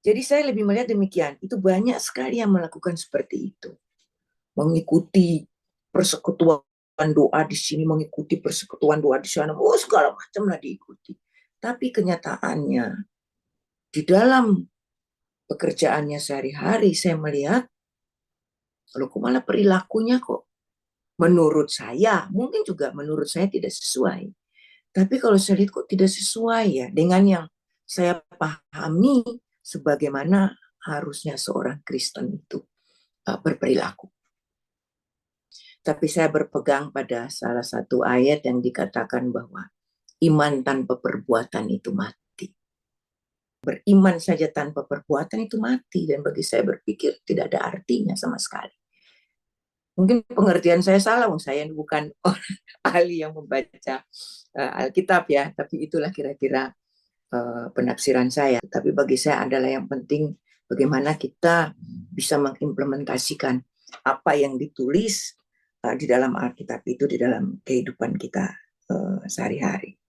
Jadi saya lebih melihat demikian. Itu banyak sekali yang melakukan seperti itu. Mengikuti persekutuan doa di sini, mengikuti persekutuan doa di sana. Oh, segala macam lah diikuti. Tapi kenyataannya, di dalam pekerjaannya sehari-hari, saya melihat, loh kok malah perilakunya kok menurut saya, mungkin juga menurut saya tidak sesuai. Tapi kalau saya lihat kok tidak sesuai ya dengan yang saya pahami sebagaimana harusnya seorang Kristen itu berperilaku. Tapi saya berpegang pada salah satu ayat yang dikatakan bahwa iman tanpa perbuatan itu mati. Beriman saja tanpa perbuatan itu mati, dan bagi saya berpikir tidak ada artinya sama sekali. Mungkin pengertian saya salah, saya bukan orang ahli yang membaca Alkitab ya, tapi itulah kira-kira penafsiran saya. Tapi bagi saya adalah yang penting bagaimana kita bisa mengimplementasikan apa yang ditulis di dalam Alkitab itu di dalam kehidupan kita sehari-hari.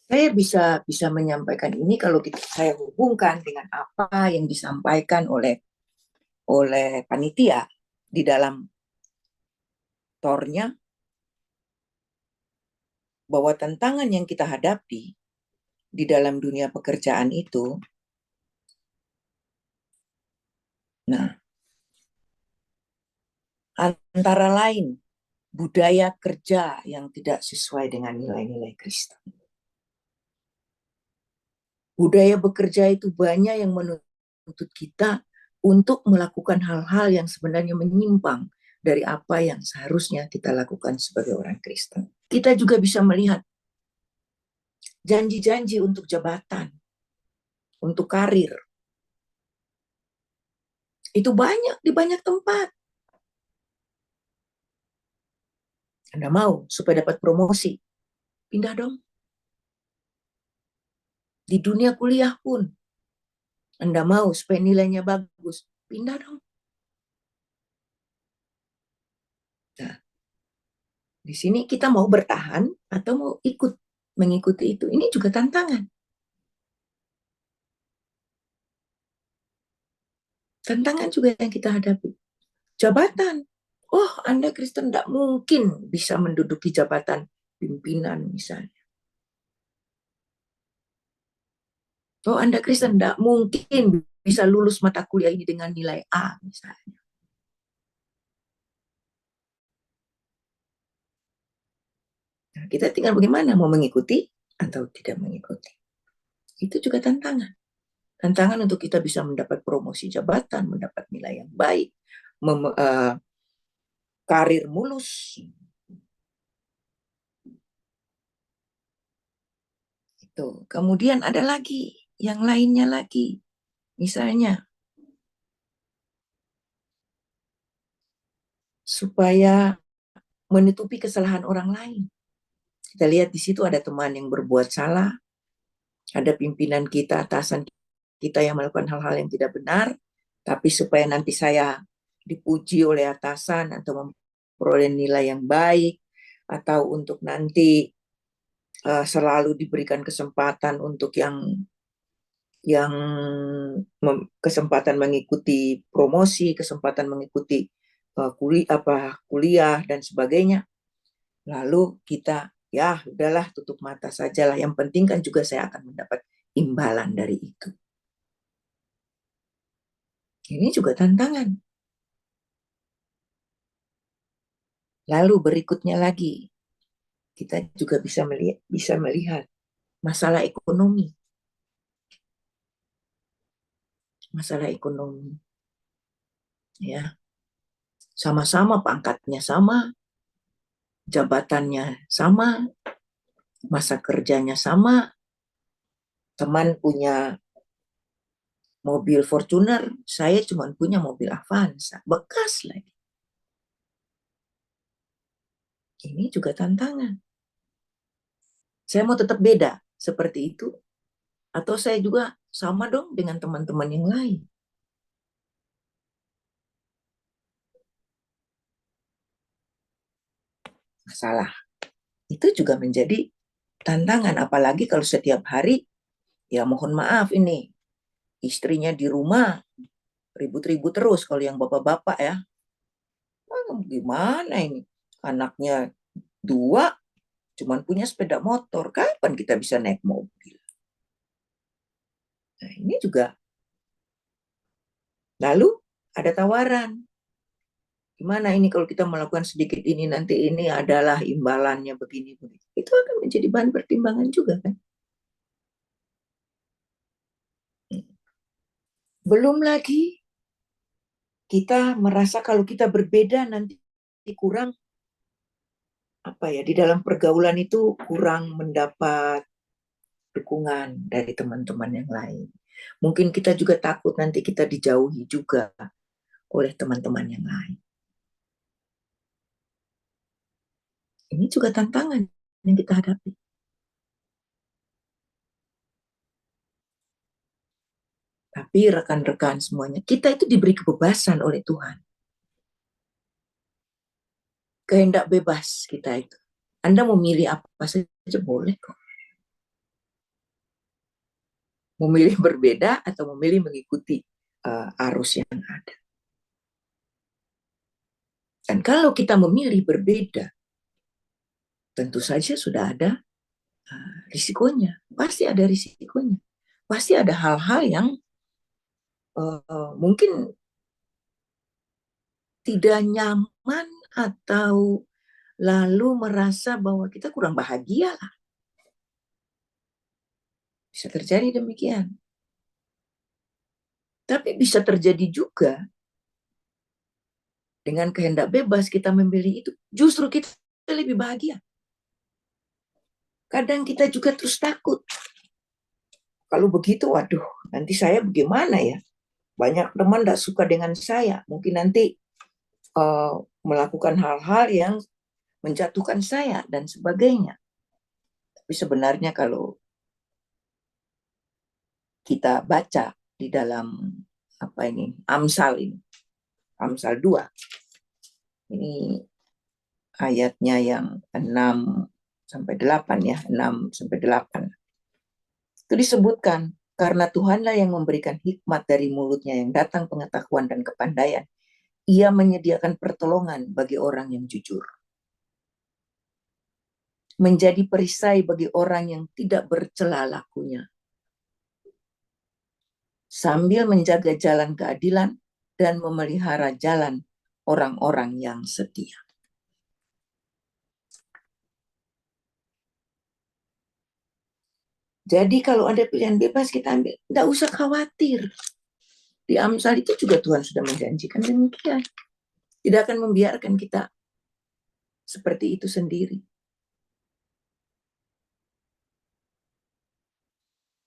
Saya bisa menyampaikan ini kalau saya hubungkan dengan apa yang disampaikan oleh panitia di dalam tornya, bahwa tantangan yang kita hadapi di dalam dunia pekerjaan itu, nah, antara lain budaya kerja yang tidak sesuai dengan nilai-nilai Kristen. Budaya bekerja itu banyak yang menuntut kita untuk melakukan hal-hal yang sebenarnya menyimpang dari apa yang seharusnya kita lakukan sebagai orang Kristen. Kita juga bisa melihat janji-janji untuk jabatan, untuk karir. Itu banyak di banyak tempat. Anda mau supaya dapat promosi, pindah dong. Di dunia kuliah pun, Anda mau supaya nilainya bagus, pindah dong. Nah, di sini kita mau bertahan atau mau mengikuti itu. Ini juga tantangan. Tantangan juga yang kita hadapi. Jabatan. Oh, Anda Kristen tidak mungkin bisa menduduki jabatan pimpinan misalnya. Oh, Anda Kristen tidak mungkin bisa lulus mata kuliah ini dengan nilai A misalnya. Nah, kita tinggal bagaimana mau mengikuti atau tidak mengikuti. Itu juga tantangan. Tantangan untuk kita bisa mendapat promosi jabatan, mendapat nilai yang baik, karir mulus. Itu. Kemudian ada lagi, yang lainnya lagi. Misalnya, supaya menutupi kesalahan orang lain. Kita lihat di situ ada teman yang berbuat salah, ada pimpinan kita, atasan kita yang melakukan hal-hal yang tidak benar, tapi supaya nanti saya dipuji oleh atasan atau memperoleh nilai yang baik, atau untuk nanti selalu diberikan kesempatan untuk yang kesempatan mengikuti promosi, kesempatan mengikuti kuliah dan sebagainya. Lalu kita ya udahlah tutup mata sajalah. Yang penting kan juga saya akan mendapat imbalan dari itu. Ini juga tantangan. Lalu berikutnya lagi, kita juga bisa melihat masalah ekonomi. Masalah ekonomi. Ya. Sama-sama pangkatnya sama, jabatannya sama, masa kerjanya sama, teman punya mobil Fortuner, saya cuma punya mobil Avanza, bekas lagi. Ini juga tantangan. Saya mau tetap beda seperti itu, atau saya juga sama dong dengan teman-teman yang lain. Masalah. Itu juga menjadi tantangan, apalagi kalau setiap hari, ya mohon maaf ini, istrinya di rumah ribut-ribut terus kalau yang bapak-bapak ya. Gimana ini? Anaknya dua, cuman punya sepeda motor. Kapan kita bisa naik mobil? Nah, ini juga. Lalu ada tawaran. Gimana ini kalau kita melakukan sedikit ini, nanti ini adalah imbalannya begini. Itu akan menjadi bahan pertimbangan juga kan. Belum lagi kita merasa kalau kita berbeda nanti kurang apa ya, di dalam pergaulan itu kurang mendapat dukungan dari teman-teman yang lain. Mungkin kita juga takut nanti kita dijauhi juga oleh teman-teman yang lain. Ini juga tantangan yang kita hadapi. Tapi rekan-rekan semuanya, kita itu diberi kebebasan oleh Tuhan. Kehendak bebas kita itu. Anda mau milih apa saja boleh kok. Memilih berbeda atau memilih mengikuti arus yang ada. Dan kalau kita memilih berbeda, tentu saja sudah ada risikonya. Pasti ada risikonya. Pasti ada hal-hal yang mungkin tidak nyaman atau lalu merasa bahwa kita kurang bahagia lah. Bisa terjadi demikian. Tapi bisa terjadi juga dengan kehendak bebas kita memilih itu, justru kita lebih bahagia. Kadang kita juga terus takut. Kalau begitu, waduh, nanti saya bagaimana ya? Banyak teman tidak suka dengan saya. Mungkin nanti melakukan hal-hal yang menjatuhkan saya dan sebagainya. Tapi sebenarnya kalau kita baca di dalam Amsal 2. Ini ayatnya yang 6 sampai 8 ya, 6 sampai 8. Itu disebutkan, karena Tuhanlah yang memberikan hikmat dari mulutnya yang datang pengetahuan dan kepandaian. Ia menyediakan pertolongan bagi orang yang jujur. Menjadi perisai bagi orang yang tidak bercela lakunya. Sambil menjaga jalan keadilan dan memelihara jalan orang-orang yang setia. Jadi kalau ada pilihan bebas kita ambil, tidak usah khawatir. Di Amsal itu juga Tuhan sudah menjanjikan demikian. Tidak akan membiarkan kita seperti itu sendiri.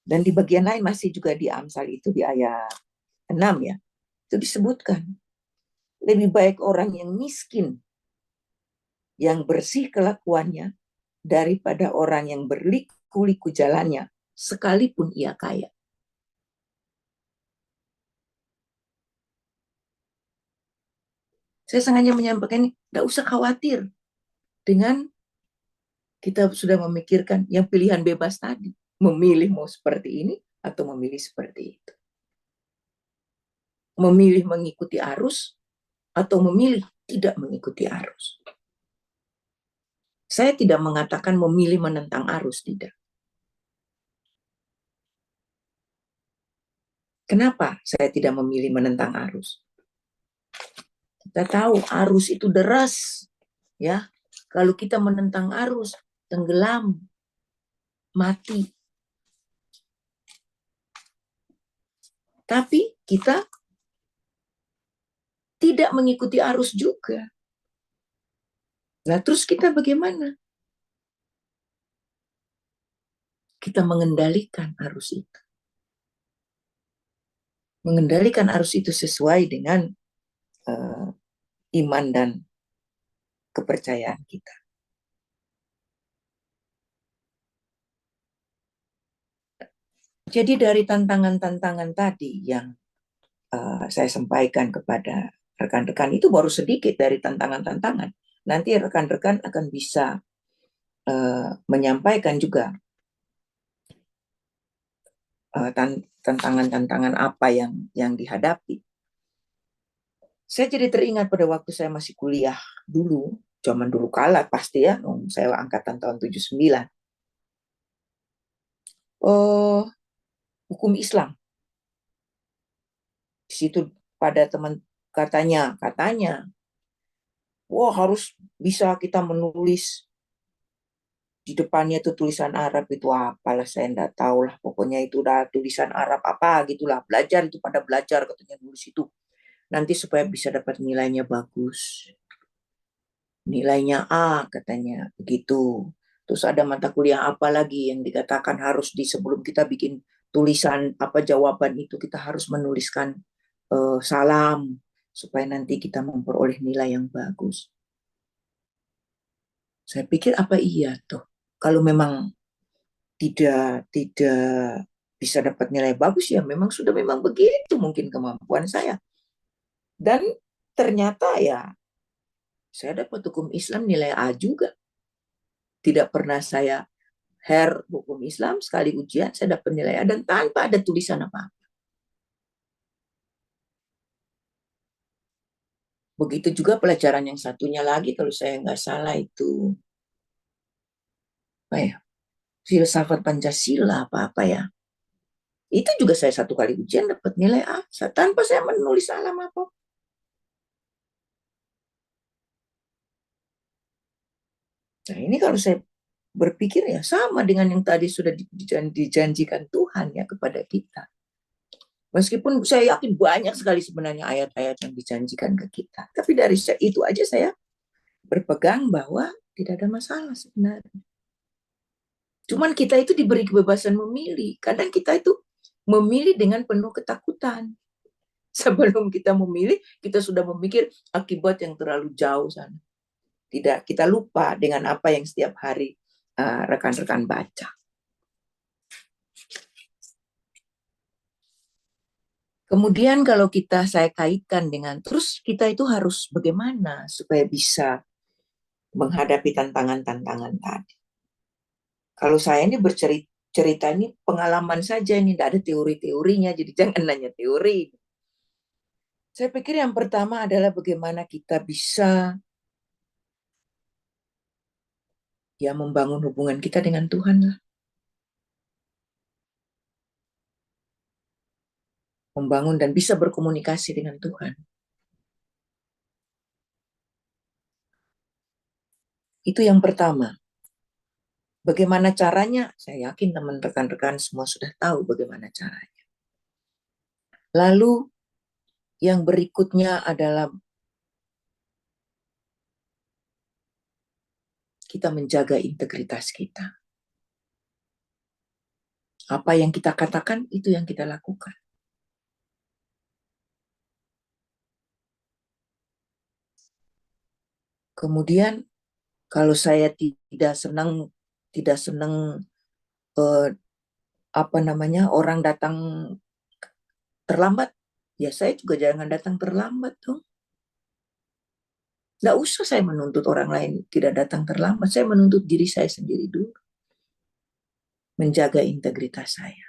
Dan di bagian lain masih juga di Amsal itu di ayat 6 ya. Itu disebutkan. Lebih baik orang yang miskin, yang bersih kelakuannya, daripada orang yang berliku-liku jalannya, sekalipun ia kaya. Saya sengaja menyampaikan ini, tidak usah khawatir dengan kita sudah memikirkan yang pilihan bebas tadi. Memilih mau seperti ini atau memilih seperti itu. Memilih mengikuti arus atau memilih tidak mengikuti arus. Saya tidak mengatakan memilih menentang arus, tidak. Kenapa saya tidak memilih menentang arus? Kita tahu arus itu deras, ya. Kalau kita menentang arus, tenggelam, mati. Tapi kita tidak mengikuti arus juga. Nah, terus kita bagaimana? Kita mengendalikan arus itu. Mengendalikan arus itu sesuai dengan iman dan kepercayaan kita. Jadi dari tantangan-tantangan tadi yang saya sampaikan kepada rekan-rekan itu baru sedikit dari tantangan-tantangan. Nanti rekan-rekan akan bisa menyampaikan juga tantangan-tantangan apa yang dihadapi. Saya jadi teringat pada waktu saya masih kuliah dulu, zaman dulu kala pasti ya, saya angkatan tahun 79. Oh, hukum Islam. Di situ pada teman katanya, wah harus bisa kita menulis di depannya itu tulisan Arab itu apalah saya enggak tahu lah, pokoknya itu udah tulisan Arab apa gitulah, belajar itu pada belajar katanya nulis itu nanti supaya bisa dapat nilainya bagus, nilainya A katanya begitu. Terus ada mata kuliah apa lagi yang dikatakan harus di sebelum kita bikin tulisan apa jawaban itu kita harus menuliskan salam supaya nanti kita memperoleh nilai yang bagus. Saya pikir apa iya tuh kalau memang tidak bisa dapat nilai bagus ya memang sudah memang begitu mungkin kemampuan saya. Dan ternyata ya saya dapat hukum Islam nilai A juga. Tidak pernah saya hukum Islam, sekali ujian saya dapat nilai A dan tanpa ada tulisan apa-apa. Begitu juga pelajaran yang satunya lagi kalau saya nggak salah itu apa ya, filsafat Pancasila apa-apa ya. Itu juga saya satu kali ujian dapat nilai A tanpa saya menulis salam apa. Nah ini kalau saya berpikir ya sama dengan yang tadi sudah dijanjikan Tuhan ya kepada kita. Meskipun saya yakin banyak sekali sebenarnya ayat-ayat yang dijanjikan ke kita. Tapi dari itu aja saya berpegang bahwa tidak ada masalah sebenarnya. Cuman kita itu diberi kebebasan memilih. Kadang kita itu memilih dengan penuh ketakutan. Sebelum kita memilih, kita sudah memikir akibat yang terlalu jauh sana. Tidak, kita lupa dengan apa yang setiap hari rekan-rekan baca. Kemudian kalau saya kaitkan dengan terus kita itu harus bagaimana supaya bisa menghadapi tantangan-tantangan tadi. Kalau saya ini bercerita ini pengalaman saja, ini tidak ada teori-teorinya, jadi jangan nanya teori. Saya pikir yang pertama adalah bagaimana kita bisa ya membangun hubungan kita dengan Tuhan lah. Membangun dan bisa berkomunikasi dengan Tuhan. Itu yang pertama. Bagaimana caranya? Saya yakin teman rekan-rekan semua sudah tahu bagaimana caranya. Lalu yang berikutnya adalah kita menjaga integritas kita. Apa yang kita katakan, itu yang kita lakukan. Kemudian kalau saya tidak senang eh, orang datang terlambat, ya saya juga jangan datang terlambat tuh. Nggak usah saya menuntut orang lain tidak datang terlambat, saya menuntut diri saya sendiri dulu. Menjaga integritas saya.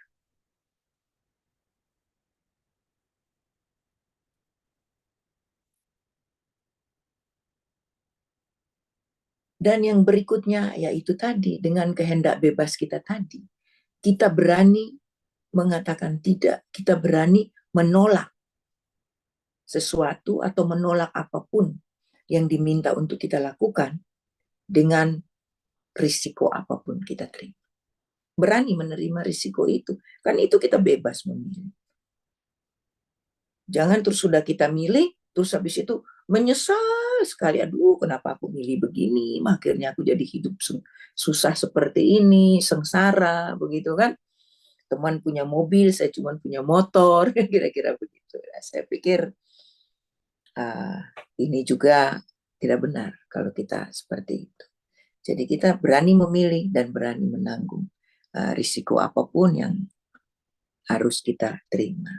Dan yang berikutnya yaitu tadi, dengan kehendak bebas kita tadi, kita berani mengatakan tidak, kita berani menolak sesuatu atau menolak apapun yang diminta untuk kita lakukan dengan risiko apapun kita terima. Berani menerima risiko itu, kan itu kita bebas memilih. Jangan terus sudah kita milih, terus habis itu menyesal sekali. Aduh, kenapa aku milih begini? Akhirnya aku jadi hidup susah seperti ini, sengsara, begitu kan? Teman punya mobil, saya cuma punya motor, kira-kira begitu. Nah, saya pikir ini juga tidak benar kalau kita seperti itu. Jadi kita berani memilih dan berani menanggung risiko apapun yang harus kita terima.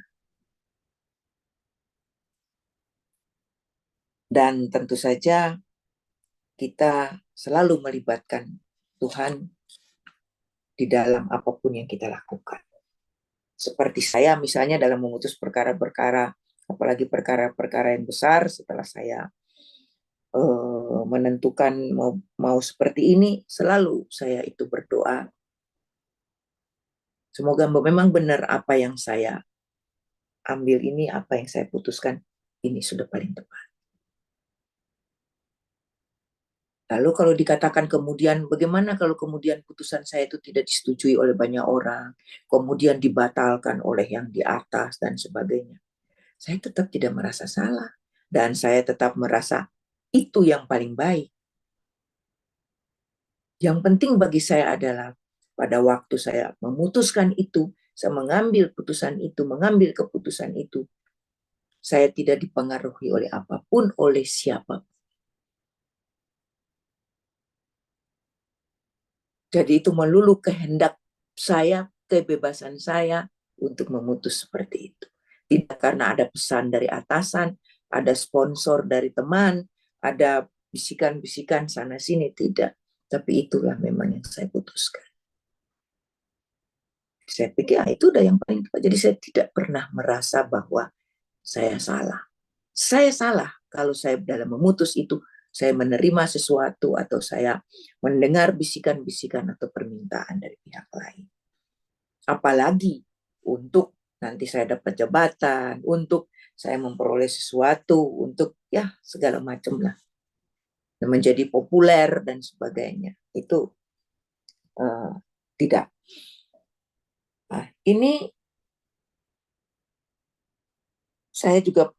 Dan tentu saja kita selalu melibatkan Tuhan di dalam apapun yang kita lakukan. Seperti saya misalnya dalam memutus perkara-perkara, apalagi perkara-perkara yang besar, setelah saya menentukan mau seperti ini, selalu saya itu berdoa. Semoga memang benar apa yang saya ambil ini, apa yang saya putuskan, ini sudah paling tepat. Lalu kalau dikatakan kemudian, bagaimana kalau kemudian putusan saya itu tidak disetujui oleh banyak orang, kemudian dibatalkan oleh yang di atas dan sebagainya. Saya tetap tidak merasa salah. Dan saya tetap merasa itu yang paling baik. Yang penting bagi saya adalah pada waktu saya memutuskan itu, saya mengambil putusan itu, mengambil keputusan itu, saya tidak dipengaruhi oleh apapun, oleh siapa. Jadi itu melulu kehendak saya, kebebasan saya untuk memutus seperti itu. Tidak karena ada pesan dari atasan, ada sponsor dari teman, ada bisikan-bisikan sana sini, tidak. Tapi itulah memang yang saya putuskan. Saya pikir itu udah yang paling tepat. Jadi saya tidak pernah merasa bahwa saya salah. Saya salah kalau saya dalam memutus itu, saya menerima sesuatu atau saya mendengar bisikan-bisikan atau permintaan dari pihak lain. Apalagi untuk nanti saya dapat jabatan, untuk saya memperoleh sesuatu, untuk ya segala macam lah, menjadi populer dan sebagainya. Itu tidak. Nah, ini saya juga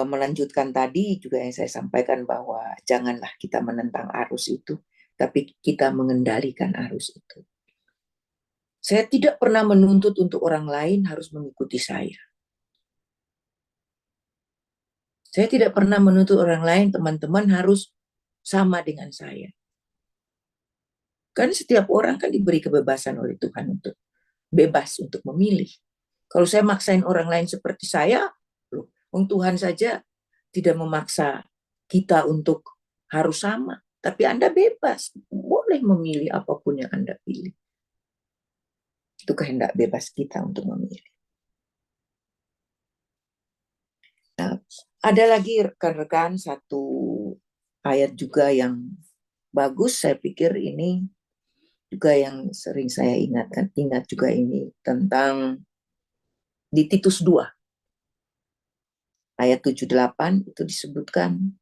melanjutkan tadi juga yang saya sampaikan bahwa janganlah kita menentang arus itu, tapi kita mengendalikan arus itu. Saya tidak pernah menuntut untuk orang lain harus mengikuti saya. Saya tidak pernah menuntut orang lain, teman-teman harus sama dengan saya. Kan setiap orang kan diberi kebebasan oleh Tuhan untuk bebas untuk memilih. Kalau saya maksain orang lain seperti saya, loh, Tuhan saja tidak memaksa kita untuk harus sama. Tapi Anda bebas, boleh memilih apapun yang Anda pilih. Itu kehendak bebas kita untuk memilih. Nah, ada lagi rekan-rekan satu ayat juga yang bagus, saya pikir ini juga yang sering saya ingat juga ini tentang di Titus 2 ayat 78 itu disebutkan,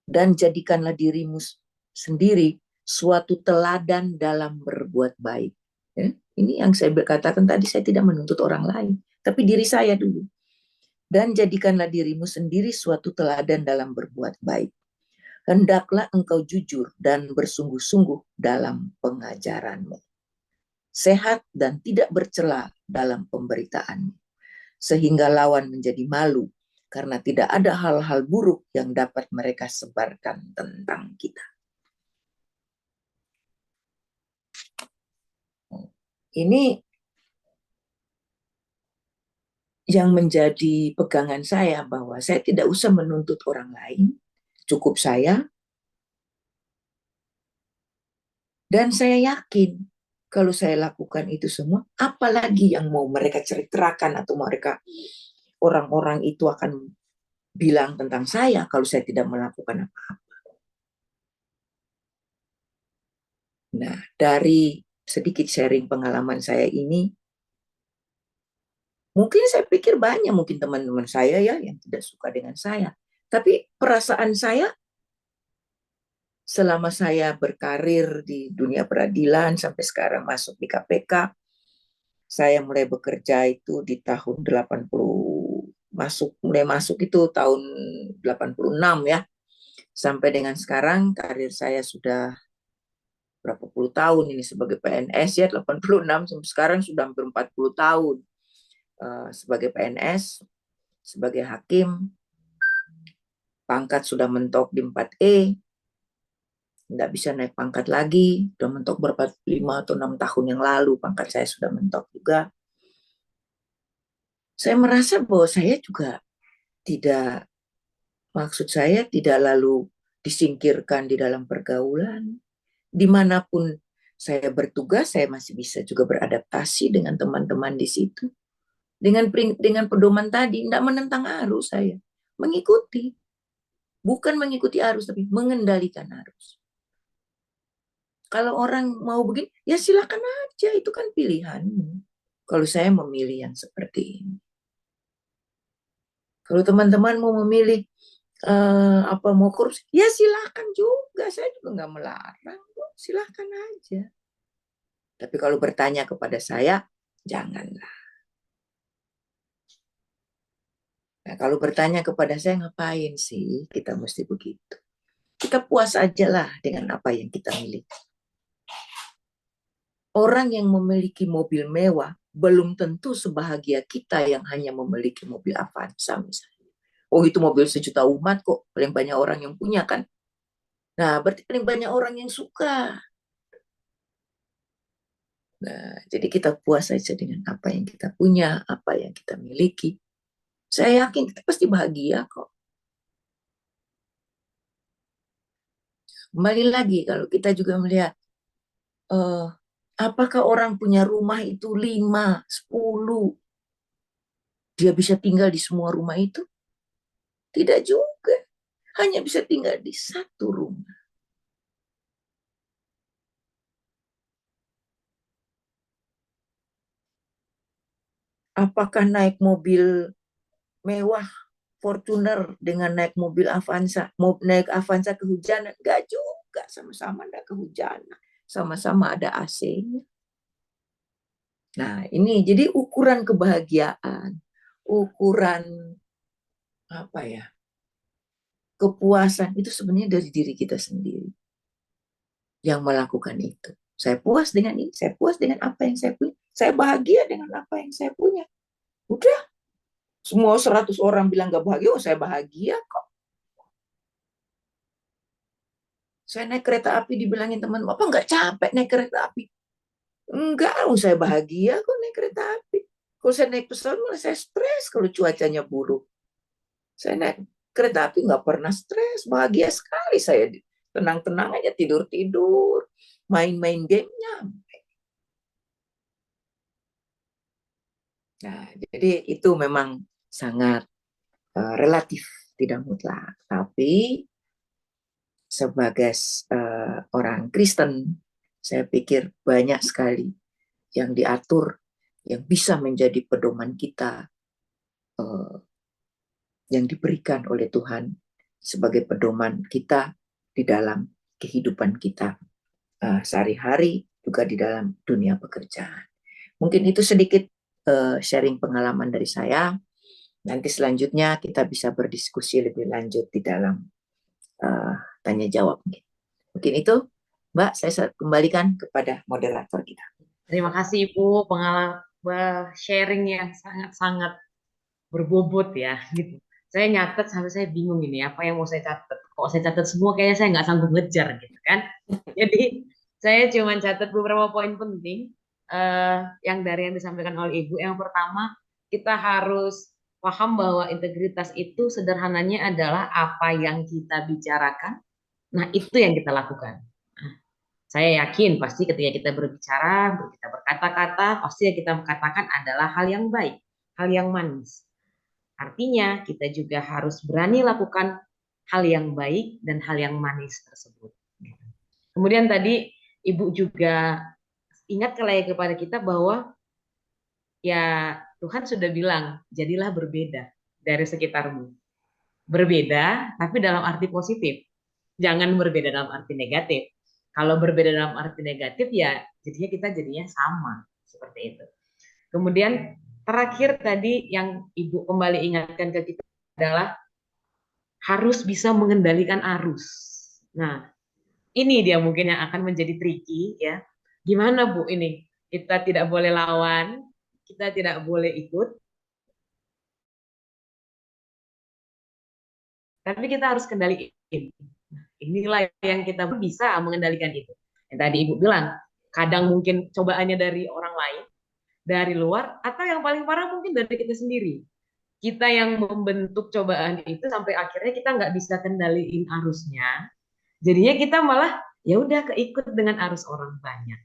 dan jadikanlah dirimu sendiri suatu teladan dalam berbuat baik. Ya, ini yang saya katakan tadi, saya tidak menuntut orang lain, tapi diri saya dulu. Dan jadikanlah dirimu sendiri suatu teladan dalam berbuat baik. Hendaklah engkau jujur dan bersungguh-sungguh dalam pengajaranmu. Sehat dan tidak bercela dalam pemberitaanmu. Sehingga lawan menjadi malu karena tidak ada hal-hal buruk yang dapat mereka sebarkan tentang kita. Ini yang menjadi pegangan saya bahwa saya tidak usah menuntut orang lain, cukup saya. Dan saya yakin kalau saya lakukan itu semua, apalagi yang mau mereka ceritakan atau mereka orang-orang itu akan bilang tentang saya kalau saya tidak melakukan apa-apa. Nah, dari sedikit sharing pengalaman saya ini, mungkin saya pikir banyak mungkin teman-teman saya ya yang tidak suka dengan saya. Tapi perasaan saya selama saya berkarir di dunia peradilan sampai sekarang masuk di KPK, saya mulai bekerja itu di tahun 80, mulai masuk itu tahun 86 ya. Sampai dengan sekarang karir saya sudah berapa puluh tahun ini sebagai PNS ya, 86 sampai sekarang sudah hampir 40 tahun sebagai PNS, sebagai hakim, pangkat sudah mentok di 4E, nggak bisa naik pangkat lagi, sudah mentok berapa 5 atau 6 tahun yang lalu pangkat saya sudah mentok juga. Saya merasa bahwa saya juga tidak, maksud saya tidak lalu disingkirkan di dalam pergaulan. Dimanapun saya bertugas, saya masih bisa juga beradaptasi dengan teman-teman di situ. Dengan pedoman tadi, tidak menentang arus saya. Mengikuti. Bukan mengikuti arus, tapi mengendalikan arus. Kalau orang mau begini, ya silakan aja, itu kan pilihanmu. Kalau saya memilih yang seperti ini. Kalau teman-teman mau memilih apa mau korupsi, ya silakan juga. Saya juga nggak melarang, silakan aja. Tapi kalau bertanya kepada saya, janganlah. Nah, kalau bertanya kepada saya, ngapain sih kita mesti begitu? Kita puas aja lah dengan apa yang kita miliki. Orang yang memiliki mobil mewah belum tentu sebahagia kita yang hanya memiliki mobil Avanza misalnya. Oh, itu mobil sejuta umat kok, paling banyak orang yang punya kan. Nah, berarti paling banyak orang yang suka. Nah, jadi kita puas saja dengan apa yang kita punya, apa yang kita miliki. Saya yakin kita pasti bahagia kok. Kembali lagi, kalau kita juga melihat, uh, apakah orang punya rumah itu 5, 10, dia bisa tinggal di semua rumah itu? Tidak juga. Hanya bisa tinggal di satu rumah. Apakah naik mobil mewah Fortuner dengan naik mobil Avanza, mau naik Avanza kehujanan? Enggak juga, sama-sama enggak kehujanan. Sama-sama ada AC-nya. Nah, ini jadi ukuran kebahagiaan, ukuran apa ya, kepuasan itu sebenarnya dari diri kita sendiri yang melakukan itu. Saya puas dengan ini, saya puas dengan apa yang saya punya, saya bahagia dengan apa yang saya punya. Udah, semua 100 orang bilang gak bahagia, oh saya bahagia kok. Saya naik kereta api dibilangin teman, apa nggak capek naik kereta api? Enggak, oh saya bahagia kok naik kereta api. Kalau saya naik pesawat malah saya stres kalau cuacanya buruk. Saya naik kereta api nggak pernah stres, bahagia sekali saya. Tenang-tenang aja tidur-tidur, main-main gamenya. Nah, jadi itu memang sangat relatif, tidak mutlak. Tapi sebagai orang Kristen, saya pikir banyak sekali yang diatur, yang bisa menjadi pedoman kita, uh, yang diberikan oleh Tuhan sebagai pedoman kita di dalam kehidupan kita sehari-hari, juga di dalam dunia pekerjaan. Mungkin itu sedikit sharing pengalaman dari saya. Nanti selanjutnya kita bisa berdiskusi lebih lanjut di dalam tanya jawab. Mungkin itu, Mbak, saya kembalikan kepada moderator kita. Terima kasih Ibu, pengalaman sharing yang sangat-sangat berbobot ya gitu. Saya nyatet sampai saya bingung ini apa yang mau saya catat. Kok saya catat semua kayaknya saya nggak sanggup ngejar gitu kan. Jadi saya cuma catat beberapa poin penting yang dari yang disampaikan oleh Ibu. Yang pertama, kita harus paham bahwa integritas itu sederhananya adalah apa yang kita bicarakan. Nah, itu yang kita lakukan. Nah, saya yakin pasti ketika kita berbicara, kita berkata-kata, pasti yang kita katakan adalah hal yang baik, hal yang manis. Artinya kita juga harus berani lakukan hal yang baik dan hal yang manis tersebut. Kemudian tadi Ibu juga ingatkan lagi kepada kita bahwa ya Tuhan sudah bilang, jadilah berbeda dari sekitarmu. Berbeda, tapi dalam arti positif. Jangan berbeda dalam arti negatif. Kalau berbeda dalam arti negatif ya jadinya kita jadinya sama seperti itu. Kemudian terakhir tadi yang Ibu kembali ingatkan ke kita adalah harus bisa mengendalikan arus. Nah, ini dia mungkin yang akan menjadi tricky ya. Gimana Bu ini? Kita tidak boleh lawan, kita tidak boleh ikut, tapi kita harus kendaliin. Inilah yang kita bisa mengendalikan itu. Yang tadi Ibu bilang, kadang mungkin cobaannya dari orang lain, dari luar, atau yang paling parah mungkin dari kita sendiri. Kita yang membentuk cobaan itu sampai akhirnya kita nggak bisa kendaliin arusnya. Jadinya kita malah ya udah keikut dengan arus orang banyak.